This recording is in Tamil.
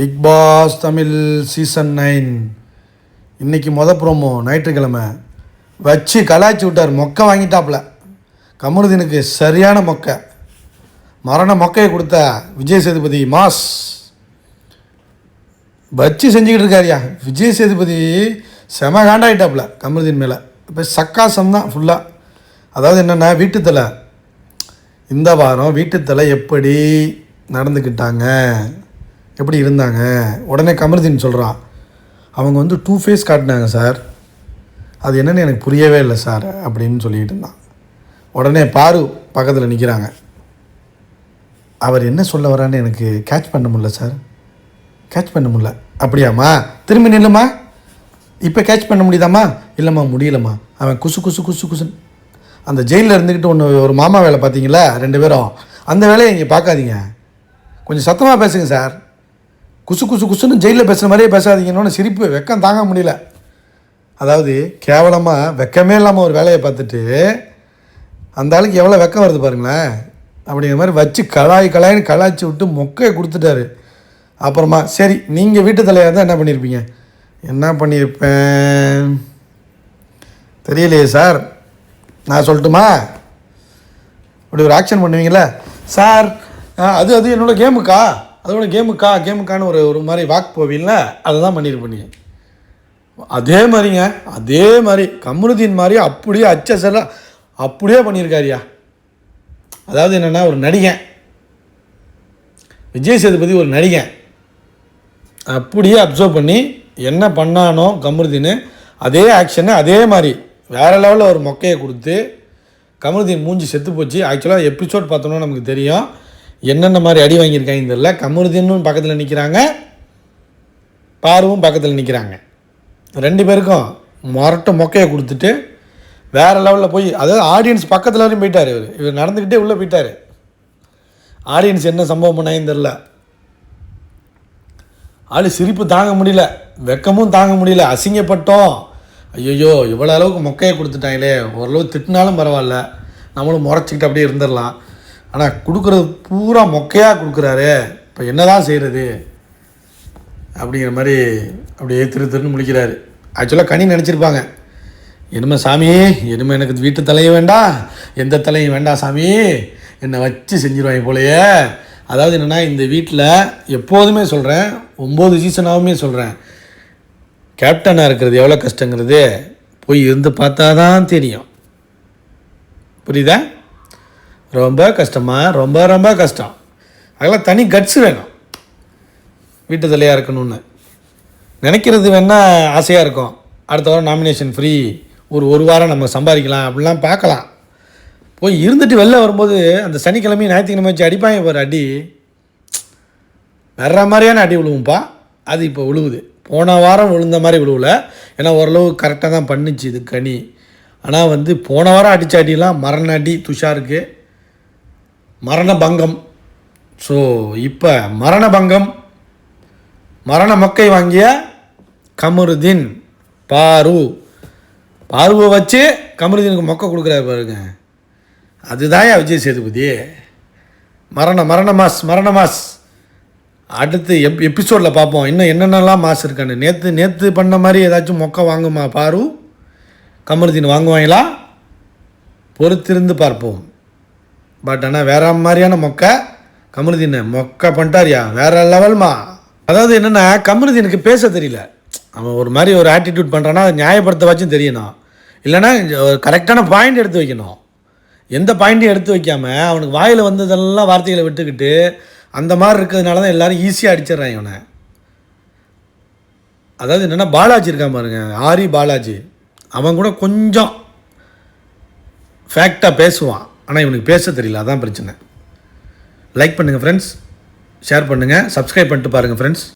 பிக் பாஸ் தமிழ் சீசன் 9 இன்றைக்கி ப்ரோமோ ஞாயிற்றுக்கிழமை வச்சு கலாய்ச்சி விட்டார். மொக்கை வாங்கிட்டாப்புல. கமருதீனுக்கு சரியான மொக்கை, மரண மொக்கையை கொடுத்த விஜய் சேதுபதி மாஸ் வச்சு செஞ்சுக்கிட்டு இருக்காருயா. விஜய் சேதுபதி செம காண்டாயிட்டாப்புல கமருதீன் மேலே. இப்போ சக்காசம் தான் ஃபுல்லாக. அதாவது என்னென்னா, வீட்டுத்தலை இந்த வாரம் வீட்டுத்தலை எப்படி நடந்துக்கிட்டாங்க, எப்படி இருந்தாங்க. உடனே கமருதீன் சொல்கிறான், அவங்க 2 ஃபேஸ் காட்டினாங்க சார், அது என்னென்னு எனக்கு புரியவே இல்லை சார் அப்படின்னு சொல்லிகிட்டு இருந்தான். உடனே பாரு பக்கத்தில் நிற்கிறாங்க. அவர் என்ன சொல்ல வரான்னு எனக்கு கேட்ச் பண்ண முடியல சார், கேட்ச் பண்ண முடியல. அப்படியாம்மா, திரும்பி நில்லுமா, இப்போ கேட்ச் பண்ண முடியுதாம்மா? இல்லைம்மா முடியலம்மா. அவன் குசு குசு குசு குசுன்னு அந்த ஜெயிலில் இருந்துக்கிட்டு ஒரு மாமா வேலை பார்த்தீங்களா 2 பேரும், அந்த வேலையை இங்கே பார்க்காதீங்க, கொஞ்சம் சத்தமாக பேசுங்க சார். குசு குசு குசுன்னு ஜெயிலில் பேசுகிற மாதிரியே பேசாதீங்கன்னு சிரிப்பு வெக்கம் தாங்க முடியல. அதாவது கேவலமாக வெக்கமே இல்லாமல் ஒரு வேலையை பார்த்துட்டு அந்த ஆளுக்கு எவ்வளோ வெக்கம் வருது பாருங்களேன். அப்படிங்கிற மாதிரி வச்சு கலாய்ன்னு கலாய்ச்சி விட்டு மொக்கையை கொடுத்துட்டாரு. அப்புறமா சரி, நீங்கள் வீட்டு தலையாக தான் என்ன பண்ணியிருப்பீங்க? என்ன பண்ணியிருப்பேன் தெரியலையே சார், நான் சொல்லட்டுமா? அப்படி ஒரு ஆக்ஷன் பண்ணுவீங்களே சார், அது என்னோடய கேமுக்கா, அதோட கேமுக்கான்னு ஒரு மாதிரி வாக் போவீங்கள, அதை தான் பண்ணியிருப்பீங்க. அதே மாதிரிங்க, அதே மாதிரி கமருதீன் மாதிரி அப்படியே அச்சசெல்லாம் அப்படியே பண்ணியிருக்காரியா. அதாவது என்னென்னா, ஒரு நடிகன் விஜய் சேதுபதி ஒரு நடிகன் அப்படியே அப்சர்வ் பண்ணி என்ன பண்ணானோ கமருதீன், அதே ஆக்ஷனை அதே மாதிரி வேறு லெவலில் ஒரு மொக்கையை கொடுத்து கமருதீன் மூஞ்சி செத்து போச்சு. ஆக்சுவலாக எபிசோட் பார்த்தோன்னா நமக்கு தெரியும் என்னென்ன மாதிரி அடி வாங்கியிருக்காங்கன்னு தெரியல. கமருதீனும் பக்கத்தில் நிற்கிறாங்க, பாருவும் பக்கத்தில் நிற்கிறாங்க. 2 பேருக்கும் மொக்கையை கொடுத்துட்டு வேறு லெவலில் போய், அதாவது ஆடியன்ஸ் பக்கத்தில் வரையும் போயிட்டார். இவர் நடந்துக்கிட்டே உள்ளே போயிட்டார். ஆடியன்ஸ் என்ன சம்பவம் பண்ணாங்கன்னு தெரில. ஆள் சிரிப்பு தாங்க முடியல, வெக்கமும் தாங்க முடியல, அசிங்கப்பட்டோம். ஐயோ இவ்வளோ அளவுக்கு மொக்கையை கொடுத்துட்டாங்களே, ஓரளவு திட்டினாலும் பரவாயில்ல, நம்மளும் முறைச்சிக்கிட்டு அப்படியே இருந்துடலாம். ஆனால் கொடுக்குறது பூரா மொக்கையாக கொடுக்குறாரு, இப்போ என்ன தான் செய்கிறது அப்படிங்கிற மாதிரி அப்படியே திருன்னு முழிக்கிறாரு. ஆக்சுவலாக கனி நினச்சிருப்பாங்க, இனிமே சாமி, இனிமேல் எனக்கு வீட்டு தலையும் வேண்டாம், எந்த தலையும் வேண்டாம் சாமி, என்னை வச்சு செஞ்சிருவாங்க போலையே. அதாவது என்னென்னா, இந்த வீட்டில் எப்போதுமே சொல்கிறேன், 9 சீசனாகவுமே சொல்கிறேன், கேப்டனாக இருக்கிறது எவ்வளோ கஷ்டங்கிறது போய் இருந்து பார்த்தா தான் தெரியும். புரியுதா? ரொம்ப கஷ்டமாக, ரொம்ப ரொம்ப கஷ்டம். அதெல்லாம் தனி கட்ஸ் வேணும் வீட்டு தலையாக இருக்கணும்னு நினைக்கிறது. வேணால் ஆசையாக இருக்கும், அடுத்த வாரம் நாமினேஷன் ஃப்ரீ, ஒரு வாரம் நம்ம சம்பாதிக்கலாம் அப்படிலாம் பார்க்கலாம். போய் இருந்துட்டு வெளில வரும்போது அந்த சனிக்கிழமையும் ஞாயிற்றுக்கிழமை வச்சு அடிப்பாங்க பாரு, அடி வேற மாதிரியான அடி விழுவும்பா. அது இப்போ விழுவுது, போன வாரம் விழுந்த மாதிரி விழுவல. ஏன்னா ஓரளவு கரெக்டாக தான் பண்ணிச்சு இது கனி. ஆனால் போன வாரம் அடித்த அடியெல்லாம் மரண அடி, துஷாருக்கு மரண பங்கம். ஸோ இப்போ மரண பங்கம், மரண மொக்கை வாங்கிய கமருதீன் பாருவை வச்சு கமருதீனுக்கு மொக்கை கொடுக்குறாரு பாருங்க. அதுதான் விஜய் சேதுபதி. மரண மாஸ். அடுத்து எபிசோடில் பார்ப்போம் இன்னும் என்னென்னலாம் மாஸ் இருக்கான்னு. நேற்று பண்ண மாதிரி ஏதாச்சும் மொக்கை வாங்குமா பாரு, கமருதீன் வாங்குவாங்களா? பொறுத்திருந்து பார்ப்போம். பட் ஆனால் வேற மாதிரியான மொக்கை கமருதீன் மொக்கை பண்ணிட்டாரியா, வேற லெவல்மா. அதாவது என்னென்னா, கமருதீனுக்கு பேச தெரியல. அவன் ஒரு மாதிரி ஒரு ஆட்டிடியூட் பண்ணுறான்னா அதை நியாயப்படுத்த வச்சும் தெரியணும், இல்லைனா கரெக்டான பாயிண்ட் எடுத்து வைக்கணும். எந்த பாயிண்ட்டையும் எடுத்து வைக்காமல் அவனுக்கு வாயில் வந்ததெல்லாம் வார்த்தைகளை விட்டுக்கிட்டு அந்த மாதிரி இருக்கிறதுனால தான் எல்லோரும் ஈஸியாக அடிச்சிடுறாங்க இவனை. அதாவது என்னென்னா, பாலாஜி இருக்கான் பாருங்க, ஆரி பாலாஜி, அவன் கூட கொஞ்சம் ஃபேக்டாக பேசுவான், ஆனால் இவனுக்கு பேச தெரியல, அதான் பிரச்சனை. லைக் பண்ணுங்கள் ஃப்ரெண்ட்ஸ், ஷேர் பண்ணுங்கள், சப்ஸ்கிரைப் பண்ணிட்டு பாருங்கள் ஃப்ரெண்ட்ஸ்.